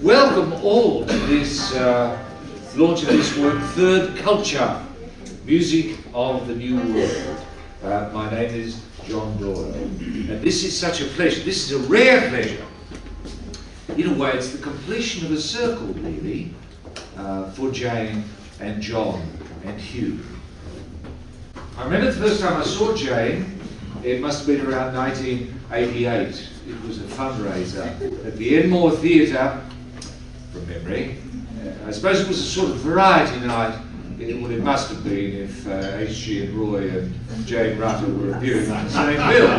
Welcome all to this launch of this work, Third Culture, Music of the New World. My name is John Doyle, and this is such a pleasure. This is a rare pleasure. In a way, it's the completion of a circle, really, for Jane and John and Hugh. I remember the first time I saw Jane, it must have been around 1988. It was a fundraiser at the Enmore Theatre, from memory. I suppose it was a sort of variety night. It must have been if H.G. and Roy and Jane Rutter were appearing on the same bill.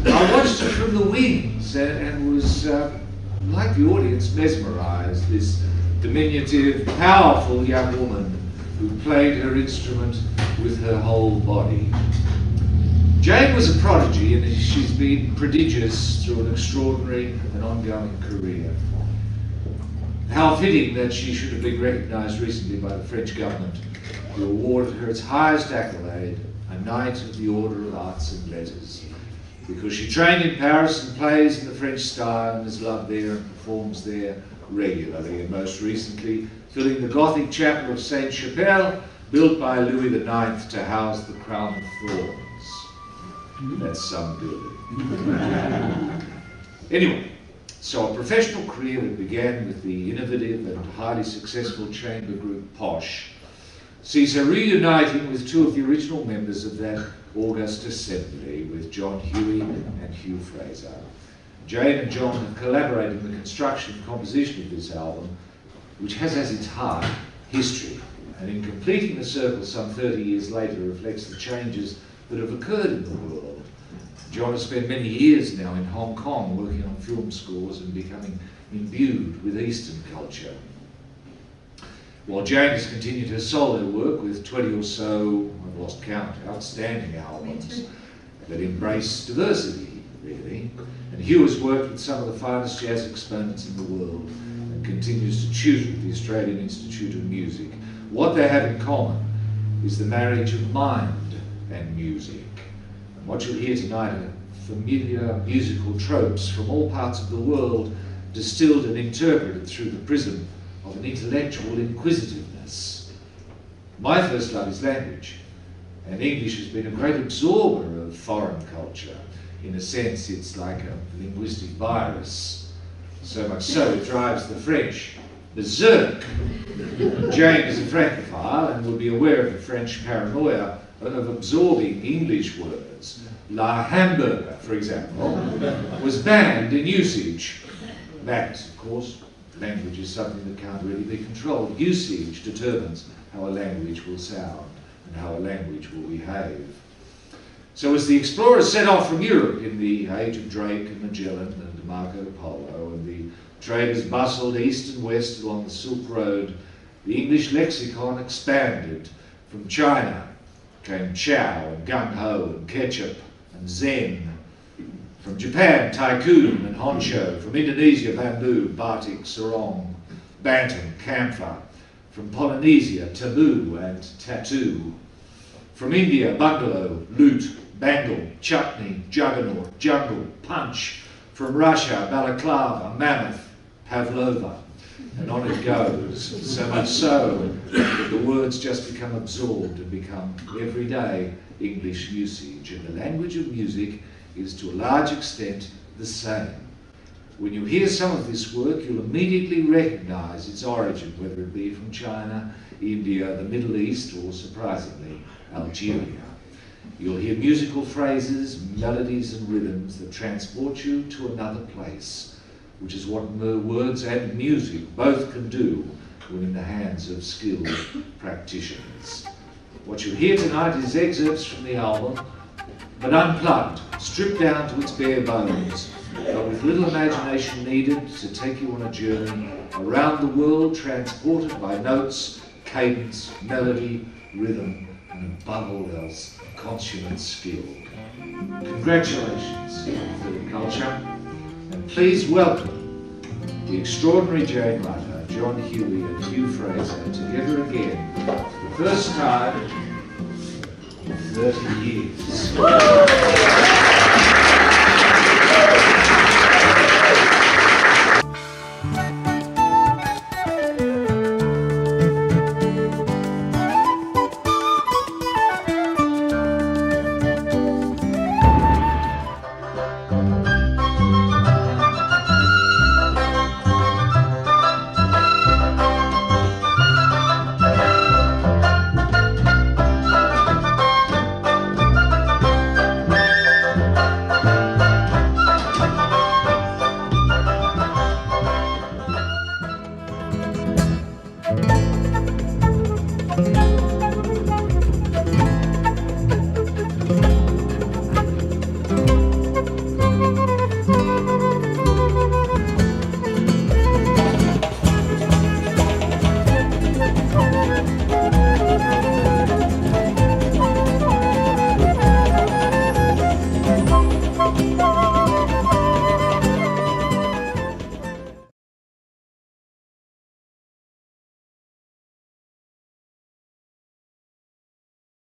I watched her from the wings and was, like the audience, mesmerised. This diminutive, powerful young woman who played her instrument with her whole body. Jane was a prodigy, and she's been prodigious through an extraordinary and ongoing career. How fitting that she should have been recognised recently by the French government, who awarded her its highest accolade, a Knight of the Order of Arts and Letters, because she trained in Paris and plays in the French style and is loved there and performs there regularly, and most recently filling the Gothic chapel of Sainte-Chapelle, built by Louis IX to house the Crown of Thorns. That's some building. Anyway, so a professional career that began with the innovative and highly successful chamber group Posh sees her reuniting with two of the original members of that August assembly, with John Huey and Hugh Fraser. Jane and John have collaborated in the construction and composition of this album, which has as its heart history, and in completing the circle some 30 years later reflects the changes that have occurred in the world. John has spent many years now in Hong Kong working on film scores and becoming imbued with Eastern culture, while Jane has continued her solo work with 20 or so, I've lost count, outstanding albums that embrace diversity, really. And Hugh has worked with some of the finest jazz exponents in the world and continues to tutor at the Australian Institute of Music. What they have in common is the marriage of mind and music. And what you'll hear tonight are familiar musical tropes from all parts of the world, distilled and interpreted through the prism of an intellectual inquisitiveness. My first love is language, and English has been a great absorber of foreign culture. In a sense, it's like a linguistic virus. So much so, it drives the French berserk. Jane is a Francophile and will be aware of the French paranoia of absorbing English words. La hamburger, for example, was banned in usage. Madness, of course. Language is something that can't really be controlled. Usage determines how a language will sound and how a language will behave. So as the explorers set off from Europe in the age of Drake and Magellan and Marco Polo, and the traders bustled east and west along the Silk Road, the English lexicon expanded. From China came chow and gung-ho and ketchup and zen. From Japan, tycoon and honcho. From Indonesia, bamboo, batik, sarong, bantam, camphor. From Polynesia, taboo and tattoo. From India, bungalow, lute, bangle, chutney, juggernaut, jungle, punch. From Russia, balaclava, mammoth, pavlova. And on it goes, so much so that the words just become absorbed and become everyday English usage. And the language of music is to a large extent the same. When you hear some of this work, you'll immediately recognise its origin, whether it be from China, India, the Middle East, or surprisingly, Algeria. You'll hear musical phrases, melodies and rhythms that transport you to another place, which is what words and music both can do when in the hands of skilled practitioners. What you hear tonight is excerpts from the album, but unplugged, stripped down to its bare bones, but with little imagination needed to take you on a journey around the world, transported by notes, cadence, melody, rhythm, and above all else, consummate skill. Congratulations for the culture, and please welcome the extraordinary Jane Rutter, John Huey and Hugh Fraser together again for the first time in 30 years.